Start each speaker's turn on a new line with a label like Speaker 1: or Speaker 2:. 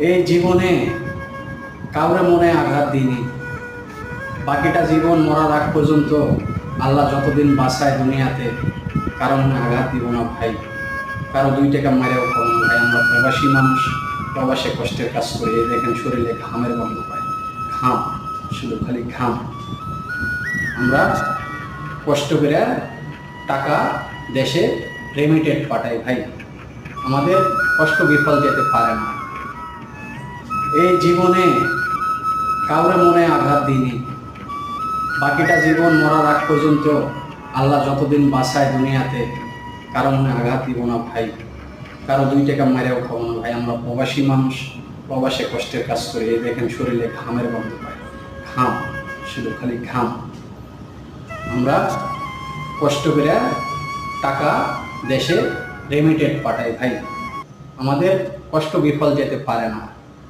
Speaker 1: এই জীবনে কাউরে মনে আঘাত দিইনি। বাকিটা জীবন মরার আগ পর্যন্ত আল্লাহ যতদিন বাঁচায় দুনিয়াতে কারো মনে আঘাত দিব না ভাই, কারো 2 টাকা মেরেও খাবো না ভাই। আমরা প্রবাসী মানুষ, প্রবাসে কষ্টের কাজ করি। এই দেখেন শরীরে ঘামের গন্ধ পাই, ঘাম, শুধু খালি ঘাম। আমরা কষ্ট করে টাকা দেশে রেমিটেড পাঠাই ভাই, আমাদের কষ্ট বিফল যেতে পারে না। এই জীবনে কাউরে মনে আঘাত দিইনি। বাকিটা জীবন মরার আগ পর্যন্ত আল্লাহ যতদিন বাঁচায় দুনিয়াতে কারো মনে আঘাত দিব না ভাই, কারো 2 টাকা মেরেও খাবো না ভাই। আমরা প্রবাসী মানুষ, প্রবাসে কষ্টের কাজ করি। এই দেখেন শরীরে ঘামের গন্ধ পাই, ঘাম, শুধু খালি ঘাম। আমরা কষ্ট করে টাকা দেশে রেমিটেড পাঠাই ভাই, আমাদের কষ্ট বিফল যেতে পারে না।